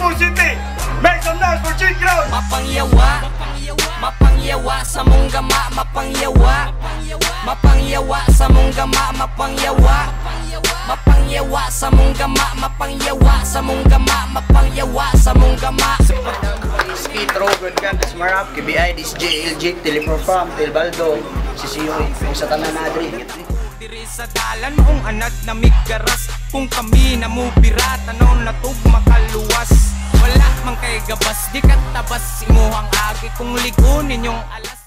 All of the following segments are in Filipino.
Cebu City. Make some noise for G Crowd. Mapangyawa sa mong gama, mapangyawa sa mong gama, mapangyawa sa mong gama, mapangyawa sa mong gama, mapangyawa sa mong gama. Skitro, good kan, this Marap, KBI, this JLJ, Teleperform, Telbaldo, Sisiyoy, kung sa tanan nadri. Diri sa dalan maong anad na migaras, kung kami na mubira, tanaw na tug makaluwas. Wala mang kay gabas, di katabas imuhang agi, kung ligunin yung alas.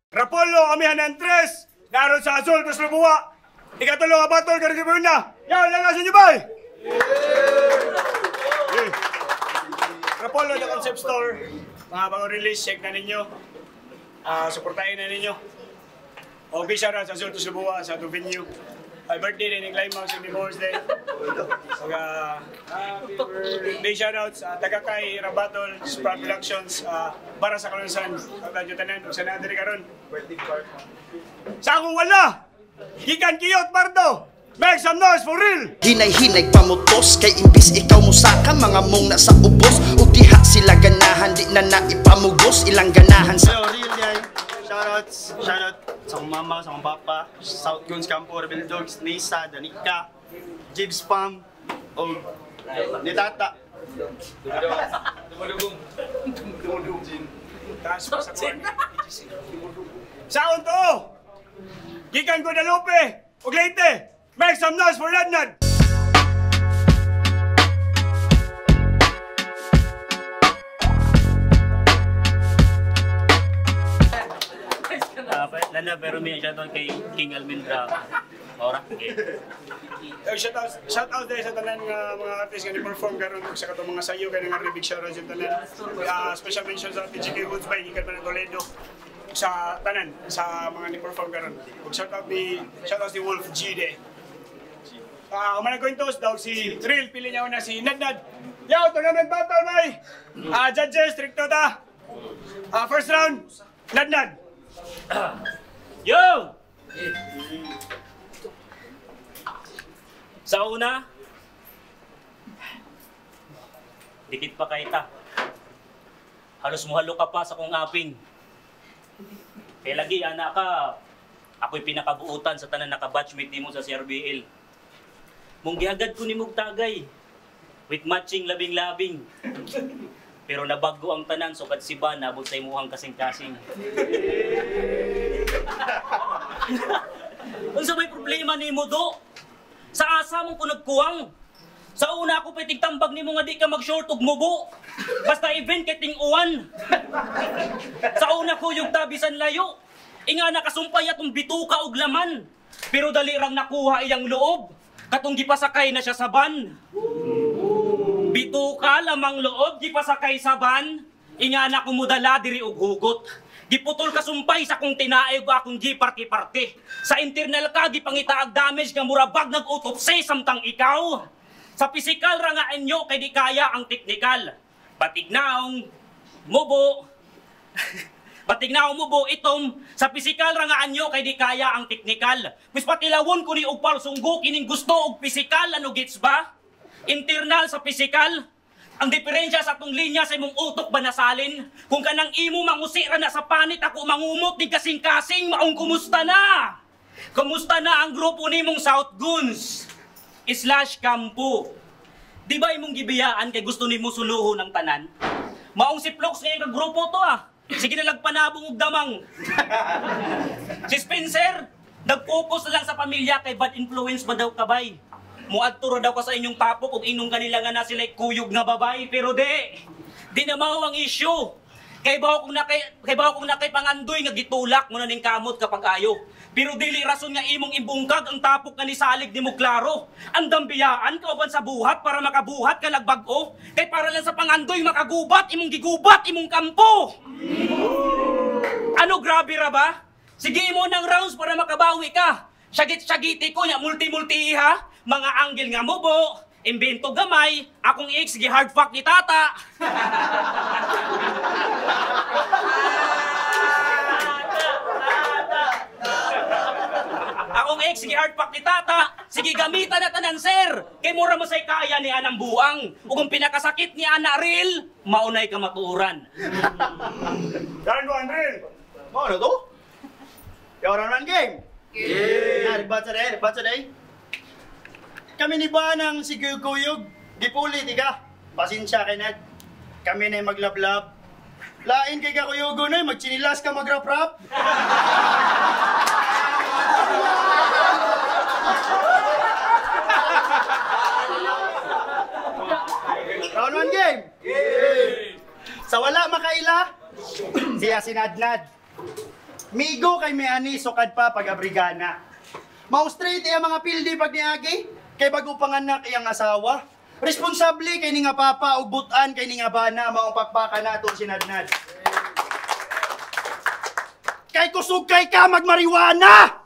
Rapolo, amihan ng tres. Naroon sa Azul, Cruz Lubuwa. Ikatulong ang batol, karagibun na. Yan, langasin niyo ba? Rapolo, the concept store. Mga bagong release, check na ninyo. Supportahin na ninyo. O, big shoutout sa Azul, Cruz Lubuwa, sa itong venue. Birthday din, Climax, and Memorials Day. Big shoutouts, Tagakay, Rabatol, Sprout Productions, para sa Kalunsan, Radyo Tanan, o sa nadiri karon. Sa akong wala, Gikan Kiyot Bardo, make some noise for real! Hinay-hinay pamutos, kay imbis ikaw musaka, mga mong nasa ubos, ug diha sila ganahan, di na naipamugos, ilang ganahan sa... Real day, shoutout sa akong mama, sa akong papa, South Guns Campo, Rebel Dogs, Nisa, Danica, Jibs Pam, o ni Tata. Saon to! Gikan Guadalupe, ug Leyte, make some noise for Radnad! Lala, pero may shoutout kay King Almendra. Ora, okay. Shoutout dahil sa tanan mga artist nga ni-perform karon sa katong mga sayo kay nga big shoutout sa tanan. Special mention sa PGK Woods by Gikan man Toledo sa tanan sa mga ni-perform karon. Ug shoutout ni Wolf Gide. Umana kwentos daw si Real, pili niya una si Nadnad. Yo, tournament battle bay. Judges stricto ta. First round, Nadnad. Yo! Sa una, dikit pa kay ta. Halos muhalo ka pa sa kong aping. Kaya lagi, anak ka, ako'y pinakabuutan sa tanan naka-batchmate nimo sa CRBL. Mong gihagad ko ni mong tagay, with matching labing-labing. Pero nabago ang tanan, so kad siba, nabot sa imuhang kasing-kasing. Ang sabay problema ni mo, do? Sa asa mong ko nagkuwang. Sa una ako pa'y tigtambag ni mo nga di ka mag-short og mubo. Basta event kay ting-uwan. Sa una ko yung tabisan layo. Inga nakasumpay atong bituka og laman. Pero dali rang nakuha iyang loob. Katong gipasakay na siya sa van. Bituka lamang loob, gipasakay sa van. Inga na kumudala diri og hugot. Giputol ka sumpay sa kung tinaeg o akong giparti-parti. Sa internal ka, gipangitaag damage nga murabag nag-utopsay samtang ikaw. Sa pisikal ra nga anyo kay di kaya ang teknikal. Batignaong mubo. Batignaong mubo itom. Sa pisikal ra nga anyo kay di kaya ang teknikal. Pis patilawon ko ni og palsunggo kining gusto og pisikal, ano gets ba? Internal sa pisikal. Ang diferensya sa atong linya sa imong utok ba nasalin? Kung kanang imo mangusira na sa panit, ako mangumot ni kasing-kasing, maong kumusta na? Kumusta na ang grupo nimong South Guns / Campo? Di ba imong gibiyaan kay gusto nimo suluho ng tanan? Maong si Flox ngayon kag grupo to ah. Sige na lagpanabong og damang. Si Spencer, nag-focus na lang sa pamilya kay bad influence ba daw kabay? muadto ra daw ka sa inyong tapok ug inong kanila nga na sila kuyog nga babae pero di na mao ang issue. Kay bawo kung nakay pangandoy nga gitulak mo na ning kamot kapag ayo. Pero dili rason nga imong imbungkag ang tapok nga nisalig nimo klaro. Ang dambiyaan kauban sa buhat para makabuhat ka nagbag-o. Kay para lang sa pangandoy makagubat imong gigubat imong kampo. Ano grabe ra ba? Sige mo ng rounds para makabawi ka. Syagit-syagiti ko nya multi-multi ha. Mga anggel nga mubo. Imbento gamay, akong ex gi hard fuck ni tata. Akong ex gi hard fuck ni tata. Sige gamitan na tanan sir. Kay mura mo say kaya ni anang buang. Ug kung pinakasakit ni ana real, maunay ka matuuran. Saan ko, Andrel? Ano to? Yaw raman game. Yeah. Ribat sa day. Kami ni Banang si Guguyog, gipuli tiga. Pasensya kay Ned. Kami na maglablab. Lain kay Kakuyugo na, magchinilas ka magrap-rap. Round 1 game. Sa wala makaila, siya sinadnad. Migo kay may ani sukad pa pag-abrigana. Mau straight ang mga pildi pag niagi. Kay bago panganak iyang asawa. Responsable kay ni nga papa ug butan kay ni nga bana maong pakpaka nato sinadnad. Kay kusog kay ka magmariwana.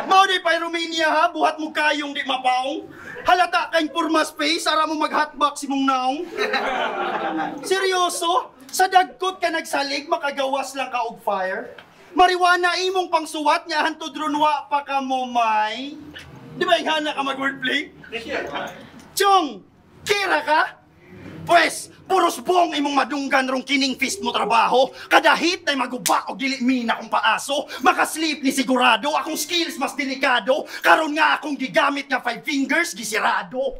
Mao di pay Romania ha, buhat mo kayong di mapaong. Halata kay purma space ara mo mag-hotbox imong naong. Seryoso? Sa dagkot ka nagsalig makagawas lang ka og fire. Mariwana imong pangsuwat nya hantod runwa pa ka mo may. Di ba ihana ka mag-wordplay? Chong, kira ka? Pwes, puros bong imong madunggan rong kining fist mo trabaho. Kadahit ay maguba o dili mina kong paaso. Makasleep ni sigurado, akong skills mas delikado. Karon nga akong gigamit nga 5 fingers, gisirado.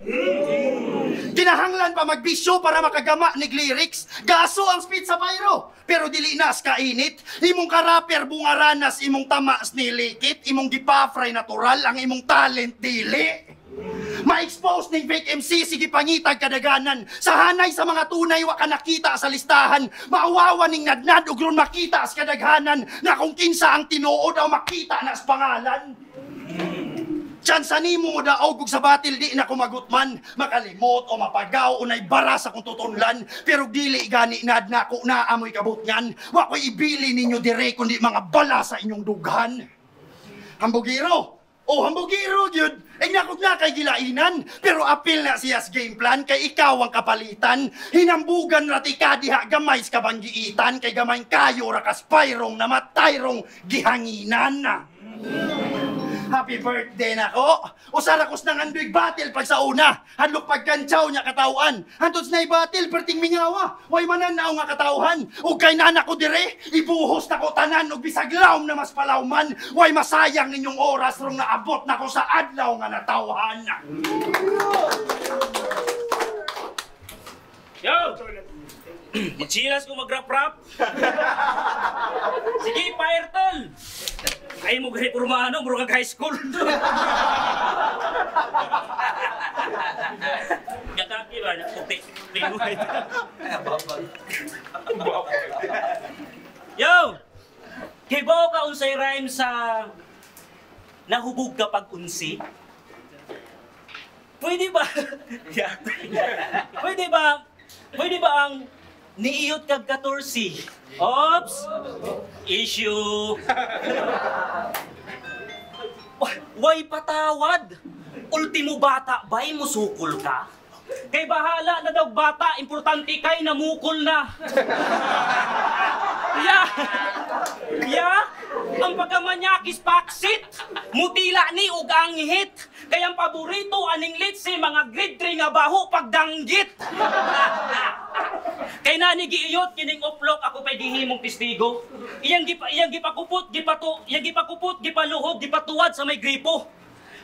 Ginahanglan pa magbisyo para makagama ni lyrics. Gaso ang speed sa pyro, pero dili nas kainit. Imong karaper bungaranas, imong tamas nilikit. Imong gipafray natural, ang imong talent dili. Ma-expose ning fake MC, sige pangitag kadaganan. Sa hanay sa mga tunay, wa ka nakita sa listahan. Maawawa ning nadnad, ug ron makita sa kadaghanan. Na kung kinsa ang tinuod, daw makita na sa pangalan. Tsansa nimo mo daog ug sa batil di na kumagutman. Makalimot o mapagaw o naibara sa kung tutunlan. Pero dili gani nadna ko na amoy kabutngan. Wa ko'y ibili ninyo dire kundi mga bala sa inyong dughan. Hambugiro! Oh, hambugiro, yun! Ay nakog na kay gilainan. Pero apil na siya sa game plan kay ikaw ang kapalitan. Hinambugan rati ka diha gamay sa kabanggiitan. Kay gamay kayo rakas payrong namatayrong gihanginan na. Happy birthday na ko! Usarakos nang anduig batil pag sa una. Hadlok pagkantsaw niya katauan. Hantods na'y batil perting mingawa. Way manan na nga katauhan. Ug kay nana ko dire, ibuhos na ko tanan ug bisag lawm na mas palawman. Way masayang ninyong oras rong naabot na ko sa adlaw nga natawhan. Yo! Machilas ko mag-rap-rap. Sige, fire tol! Ay mo gani purmano, murag high school. Gakaki ba na puti. Yo! Kibaw ka unsay rhyme sa nahubog kapag unsi? Pwede ba? Pwede ba ang niiyot kag 14? Oops! Issue! Way patawad! Ultimo bata, bay mo sukol ka? Kay bahala na daw bata, importante kay namukol na. Ang pagkamanyakis paksit, mutila ni ug ang hit. Kaya ang paborito aning litsi, mga grade 3 nga baho pagdanggit. Kay nani giiyot kining uplok ako pay gihimong testigo. Iyang gipakupot, gipaluhod, gipatuwad sa may gripo.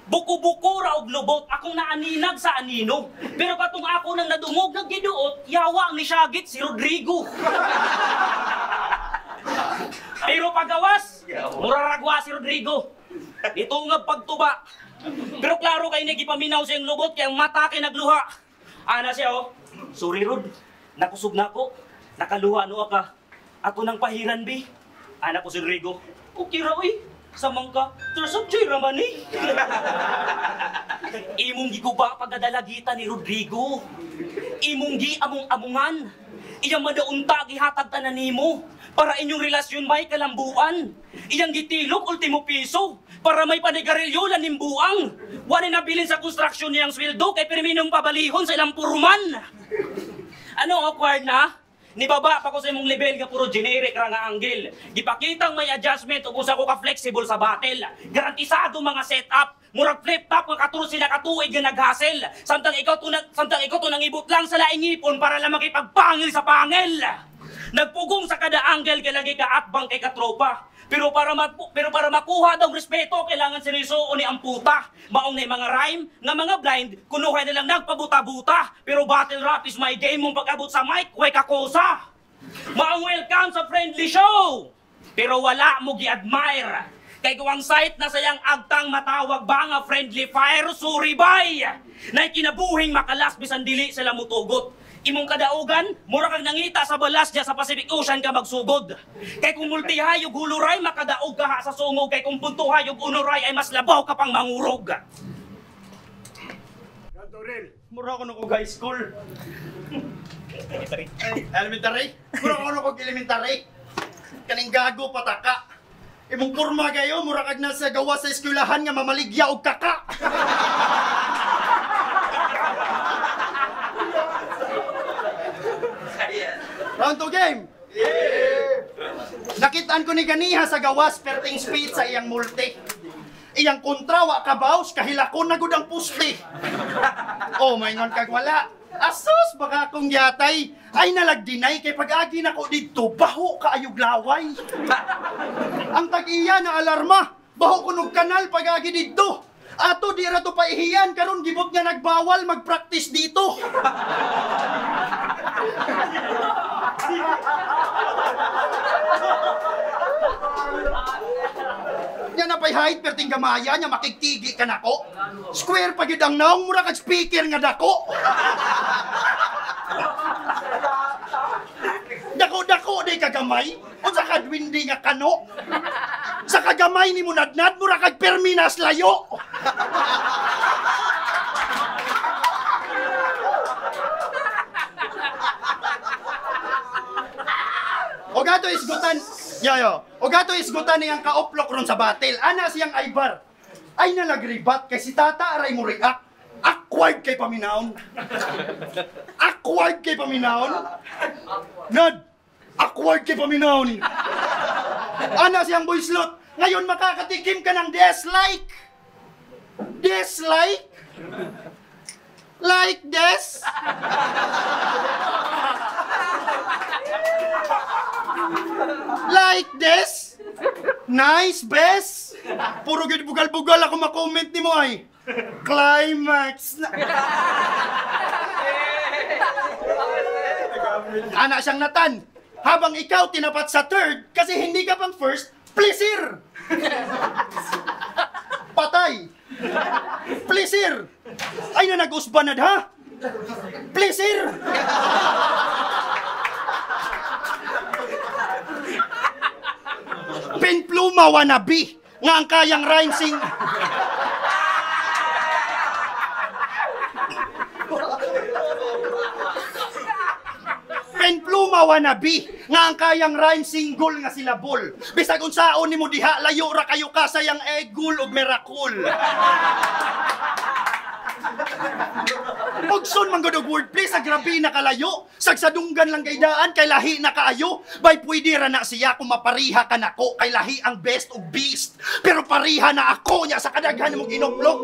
Buko-buko ra og lubot akong naaninag sa anino. Pero katong ako nang nadungog naggiduot, yawa ang nisyagit si Rodrigo. Pero pagawas, muraragwa si Rodrigo. Dito nga pagtuba, Pero klaro kay nagipaminaw siyang lubot kay ang mata kay nagluha. Ana siya oh. Sorry Rod, nakusog na ako. Nakaluha no ka. Ato nang pahiran bi. Ana ko si Rigo. Okay ra oy. Samang ka. Tersap joy raman eh. Imong giguba pagdadalagitan ni Rodrigo. Imong gi among-amungan. Iyang madaunta gihatag tanan nimo para inyong relasyon may kalambuan. Iyang gitilok ultimo piso para may panigarilyo lanimbuang. Wala nabilin sa konstruksyon niyang sweldo kay perminong pabalihon sa ilang puruman. Ano awkward na? Nibaba pa ko sa imong level nga puro generic ra nga angle. Gipakitang may adjustment ug usa ko ka flexible sa battle. Garantisado mga setup. Murag flip top nga katuro sila katuig nga naghasel. Samtang ikaw to nangibot lang sa laing ipon para lang makipagpangil sa pangil. Nagpugong sa kada angle kay lagi ka atbang kay katropa. Pero para makuha daw respeto kailangan sinusuo ni ang puta. Maong na mga rhyme nga mga blind kunuhay na lang nagpabuta-buta. Pero battle rap is my game mong pag-abot sa mic way kakosa. Maong welcome sa friendly show. Pero wala mo gi-admire. Kay kuwang site na sayang agtang matawag ba nga friendly fire suribay. Na'y kinabuhing makalas bisan dili sila mutugot. Imong kadaugan, mura kang nangita sa balas niya sa Pacific Ocean ka magsugod. Kay kung multihayog huluray, makadaog ka ha sa sungog. Kay kung puntuhayog unuray, ay mas labaw ka pang mangurog. Gantoril. Mura ko nung high school. Elementary? Mura ko nung elementary. Kaning gago pataka. Imong kurma kayo, mura kag nasa gawa sa eskwelahan nga mamaligya og kaka. Round 2 game. Nakitaan ko ni ganiha sa gawas perting speed sa iyang multi. Iyang kontra wa kabaws kahilakon na gud ang pusti. Oh, maingon kag wala. Asus baka akong yatay ay nalagdinay kay pag-agi nako didto baho kaayog laway. Ang tag-iya na alarma, baho kunog kanal pag-agi didto. Ato di ra to paihiyan karon gibot nga nagbawal mag-practice dito. Nya na pay height perting gamaya nya makigtigi ka nako. Square pa gyud ang naong mura kag speaker nga dako. Dako-dako day kagamay unsa ka windy nga kano. Sa kagamay ni mo nadnad mura kag perminas layo. O gato isgutan, o gato isgutan niyang kauplok ron sa battle. Ana siyang Ibar. Ay nalagribat kay si tata aray mo react. Awkward kay paminaon. Awkward kay paminaon. Nad, awkward kay paminaon. Ana siyang boy slot. Ngayon makakatikim ka ng dislike. Dislike? Like this? Like this? Nice, best? Puro gid bugal-bugal ako makomment ni mo ay. Climax na. Ana siyang Natan. Habang ikaw tinapat sa third kasi hindi ka pang first, pleasure. Patay. Pleasure. Ay na nag-usbanad ha? Pleasure. Pinpluma wannabe nga ang kayang rhyme sing Penpluma wannabe nga ang kayang rhyme single nga silabol. Bisag unsaon nimo diha layo ra kayo ka sayang egul ug miracle. Pugson man gud og wordplay sa grabe na kalayo. Sagsadunggan lang kay daan kay lahi na kaayo. Bay pwede ra na siya kung mapariha ka nako kay lahi ang best of beast. Pero pariha na ako nya sa kadaghan mo ginoplok.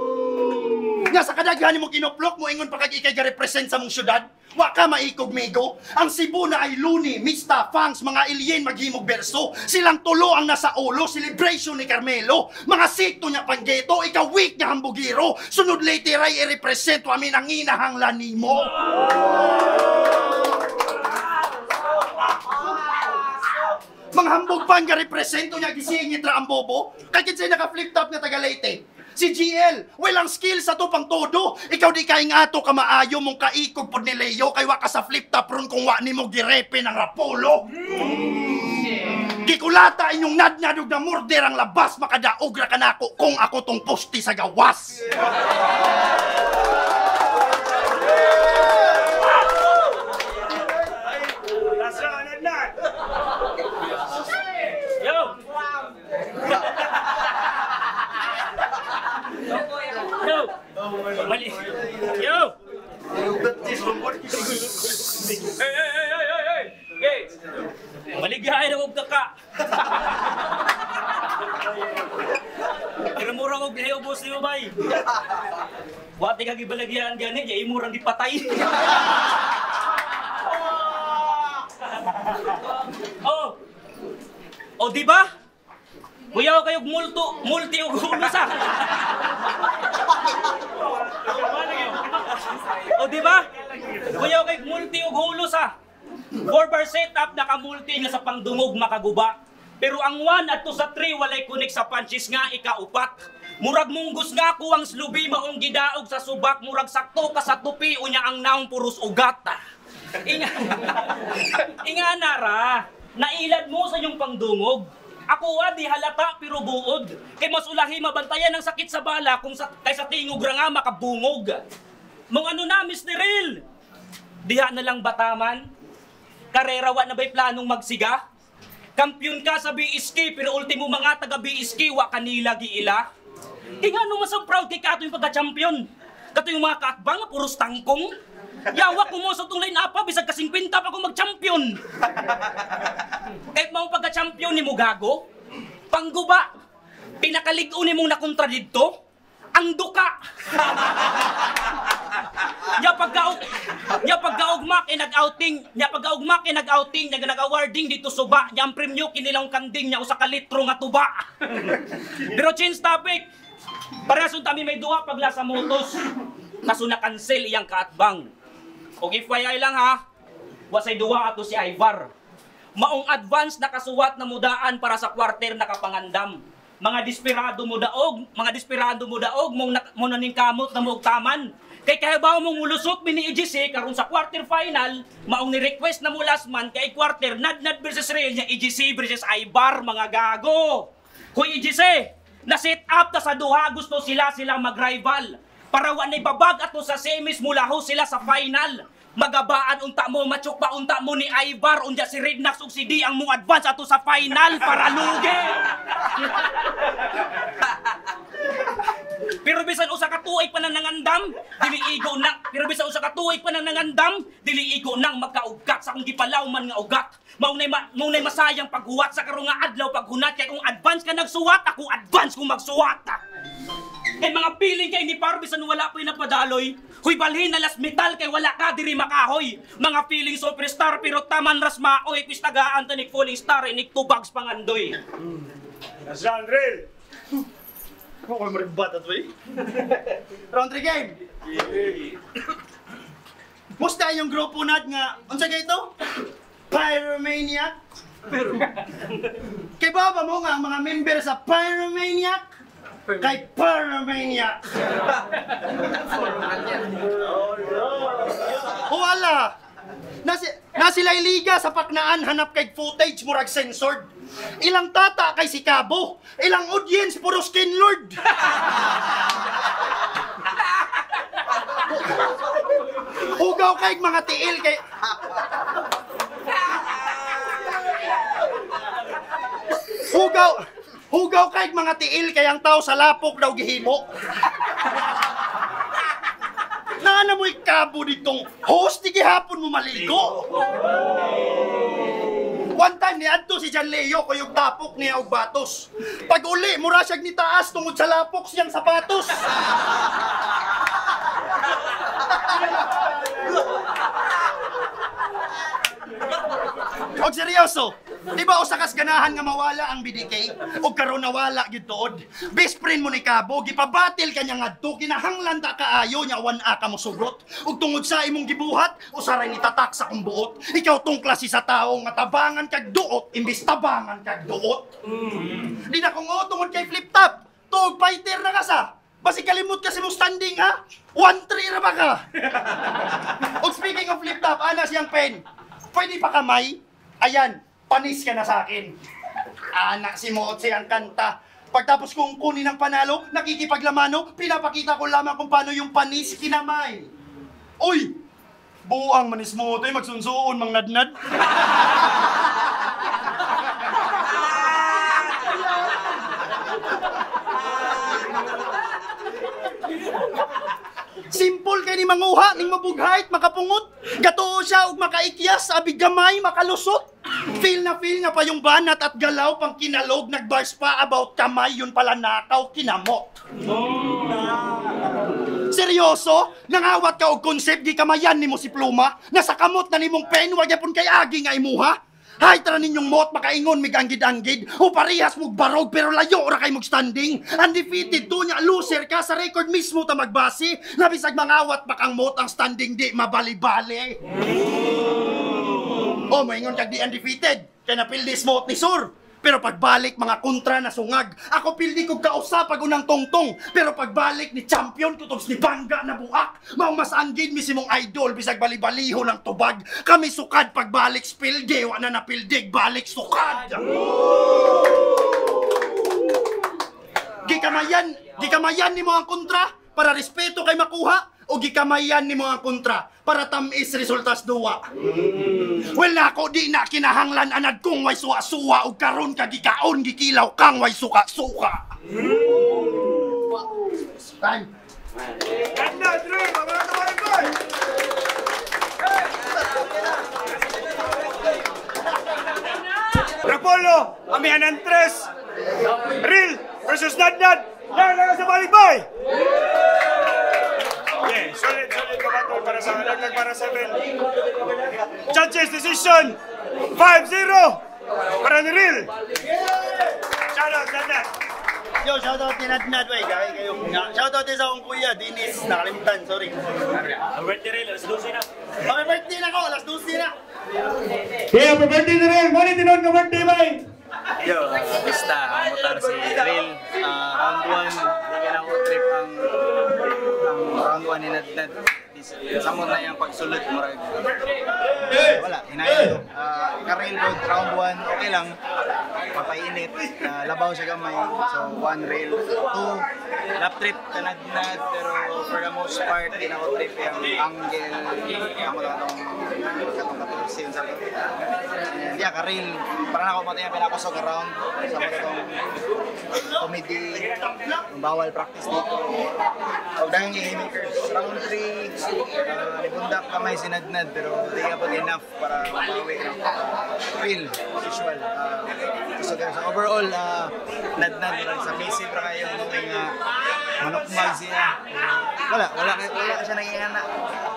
Nga sa kadaghan mo ginoplok mo ingon pa kag ikay ga-represent sa mong syudad. Wa ka maikog migo. Ang Cebu na ay Luni, Mista, Fangs, mga alien maghimog berso. Silang tulo ang nasa ulo, celebration ni Carmelo. Mga sikto niya panggeto, ikaw weak niya hambugiro. Sunod later ay i-represent amin ang inahanglan nimo. Mga hambog pa nga represento niya gisingit ra ang bobo. Kaya kinsay naka-flip top nga taga Leyte. Si GL, walang skill sa to pang todo. Ikaw di kay ato ka maayo mong kaikog pod ni Leo kay wa ka sa flip top ron kung wa nimo girepe ng rapolo. Gikulata inyong nadnadog na murder ang labas makadaog ra kanako kung ako tong posti sa gawas. Lasanad na! Yo! Yo! Mali! Yo! Hey! Maligyahin na huwag ka! Tiramura huwag na ubos niyo, bay! Wati ka gibalagyan gani, jay imurang dipatay! Oh! Oh, di ba? Kuyaw kayo multi o gulo sa. O di ba? Kuyaw kayo multi o gulo sa. 4-bar setup naka-multi nga sa pangdungog makaguba. Pero ang 1 at 2 sa 3 walay connect sa punches nga ikaupat. Murag munggos nga ko ang slubi maong gidaog sa subak. Murag sakto ka sa tupi unya ang naong puros ugat. Inga nara, nailad mo sa iyong pangdungog. Ako di halata pero buod. Kay mas ulahi mabantayan ang sakit sa bala kung kaysa tingog ra nga makabungog. Mong ano na, Mr. Real? Diha na lang bataman? Karera wa na ba'y planong magsiga? Kampiyon ka sa BSK pero ultimo mga taga BSK wa kanila giila? Inga no mas proud kay kato yung pagka-champion. Kato yung mga kaatbang nga puros tangkong. Yawa ko mo sa itong line-up pa, bisag ka-50 pa ako mag-champion. Kahit mga pagka-champion ni mo gago, pangguba, pinakaligo ni mong nakontra dito, ang duka. Pagkaugmak nag-outing, nag-awarding dito suba, niya ang premyo kinilang kanding niya usa ka litro nga tuba. Pero change topic, parehas kami may duha pagla sa motos, kaso na-cancel iyang kaatbang. O FYI lang ha, wasay duwa ato si Ivar. Maong advance nakasuwat na mudaan para sa quarter nakapangandam. Mga desperado mo daog, mong naningkamot na mo taman. Kay kahabaw mong mulusot bini EGC karon sa quarter final, maong ni-request na mo last man kay quarter Nadnad versus Real niya EGC versus Ivar mga gago. Hoy EGC, na set up ta sa duha gusto sila mag-rival. Para wa na ibabag ato sa semis mulaho sila sa final. Magabaan unta mo, matsuk pa unta mo ni Ivar, unya si Rednax ug si D ang mong advance ato sa final para lugi. Pero bisan usa ka tuig pa nang nangandam, dili igo nang. Pero bisan usa ka tuig pa nang nangandam, dili igo nang magkaugkat sa kung gipalaw man nga ugat. Maunay masayang paghuwat sa karong nga adlaw paghunat kay kung advance ka nagsuwat, ako advance kung magsuwat. Kay mga piling kay ni Par bisan wala pa napadaloy. Huy balhin na las metal kay wala ka diri makahoy. Mga feeling superstar pero taman ras maoy pistagaan tanik falling star inik tubags pangandoy. Lasan, Real! Ako ko maribat at way. Round 3 game. Musta yung grupo nat nga unsa kay ito? Pyromaniac. Kay baba mo nga ang mga member sa Pyromaniac. Kay Pyromaniac. Wala. Nasila'y liga sa paknaan hanap kay footage murag censored. Ilang tata kay si Cabo. Ilang audience puro skin lord. Hugaw kay mga tiil kay Hugaw kay mga tiil kay ang tao sa lapok daw gihimo. Naana mo'y Cabo ditong host di gihapon mo maligo. One time ni adto si Jan Leo ko yung tapok niya og batos. Pag uli mura siyag ni taas tungod sa lapok siyang sapatos. Og seryoso, di ba usa kas ganahan nga mawala ang BDK? Og karon nawala gyud tuod. Best friend mo ni Cabo, gipabatil kanya ngadto, kinahanglan ta kaayo nya wan-a ka mo sugot. Ug tungod sa imong gibuhat, usaray ni tatak sa kong buot. Ikaw tong klase sa tao nga tabangan kag duot imbis tabangan kag duot. Di na kong tungod kay flip top. Tug fighter na ka sa. Basi kalimot kasi mo standing ha? 1-3 ra ba ka? O speaking of flip top, ana siyang pen. Pwede pa kamay? Ayan, panis ka na sa akin. Anak si Motse ang kanta. Pagtapos kong kunin ng panalo, nakikipaglamano, pinapakita ko lamang kung paano yung panis kinamay. Uy! Buang manis mo ito, magsunsuon, mang nadnad. Simple kay ni manguha, ning mabughayt, makapungot. Gatuo siya ug makaikyas, abi gamay, makalusot. Feel na feel nga pa yung banat at galaw pang kinalog, nagbars pa about kamay, yun pala nakaw, kinamot. Seryoso? Nangawat ka og concept, di kamayan nimo si Pluma? Nasa kamot na nimong pen, wag yapon kay agi nga imuha? Hay, tara ninyong mot, makaingon, miganggid-anggid. O parehas mong barog, pero layo ra kay mong standing. Undefeated to niya, loser ka, sa record mismo ta magbase. Nabisag mangawat, bakang mot ang standing di, mabali-bali. O, maingon kag di undefeated. Kaya napildis mot ni Sur. Pero pagbalik, mga kontra na sungag. Ako pildi kong kausapag unang tongtong. Pero pagbalik ni champion, kutogs ni Bangga na buhak. Maong mas anggid misimong idol, bisag bali-baliho ng tubag. Kami sukad pagbalik spilde, wa na napildig, balik sukad. Gikamayan ni mga kontra, para respeto kay makuha. O gikamayan ni mga kontra para tamis resultas duwa. Well nako di na kinahanglan anad kong way suwa-suwa o karon kagikaon gikilaw kang way suka-suka. Time. Ganda, Dre! Mga kabarangay! Rapolo, amihan ng tres. Real versus Nadnad. Lala sa Balibay! Yeah, solid ka battle para sa laglag para 7. Judges decision 5-0 para ni Real. Shoutout Nadnad. Yo, shoutout ni Nadnad, wey. Gaya kayo. Shoutout din sa akong kuya, Dennis. Nakalimutan, sorry. Happy birthday, Real. Alas 12 na. Happy birthday na ko, alas 12 na. Yeah, happy birthday ni Real. Mani tinon ka birthday, bay. Yo, basta ang motor si Real. Round 1, hindi ka na ako trip ang round 1 ni Nadnad. Samon na yung pagsulot mo rin. Wala, hinayang to. Ka-Real road, round 1, okay lang. Mapainit, labaw siya gamay. So, 1 Real. 2, lap trip ka Nadnad. Pero for the most part, hindi na ako trip yung angle. Amo lang itong 14 sa ito. Hindi ka-Real. Parang ako matayang pinakusog around. Sa mga itong comedy, bawal practice dito. Huwag dahil yung haymakers. Round 3, nibundak kamay si Nadnad pero di ka pa enough para mabawi ng Real, usual. So overall, Nadnad sa basic ra kayo nung manukmag siya. Wala ka siya naging anak.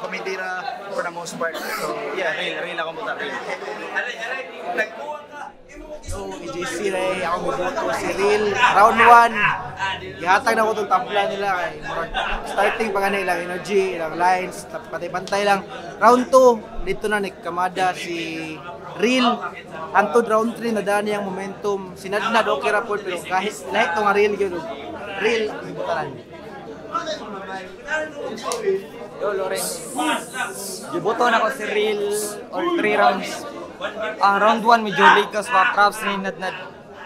Komedira for the most part. So yeah, Real ako mo ta. So, EJC na ako maboto si Real. Round 1, ihatag na ko itong tapla nila. Starting pa kanila, energy, ilang lines, pantay-pantay lang. Round 2, dito na nagkamada si Real. Antod round 3, nadaan niyang momentum. Sinadnad, okay ra po, pero kahit lahat itong Real yun. Real, ibutaran. Yo, Lorenz. Giboto na ko si Real or 3 rounds. Round 1 medyo likas pa traps ni Nadnad.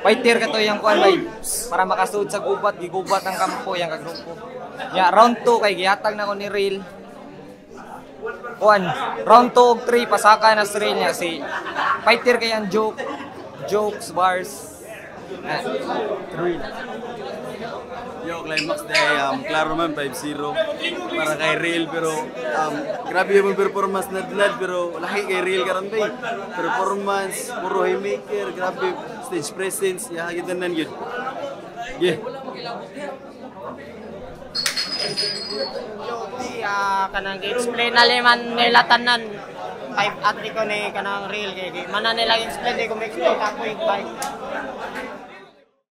Fighter ka to yung kuan bay para makasud sa gubat, gigubat ang kampo yang kagrupo. Ya round 2 kay gihatag na ko ni Real. Kuan, round 2 ug 3 pasaka na si Real niya si fighter kay ang jokes bars. Real. Yo, climax day, klaro man 5-0 para kay Real pero grabe yung performance na Nadnad pero laki kay Real karon bay. Performance, puro haymaker, grabe stage presence, yahagitan nan yun. Yeah. Kanang explain na liman nila tanan 5 atri ko ni kanang Real kay mana nila explain di ko explain ako yung 5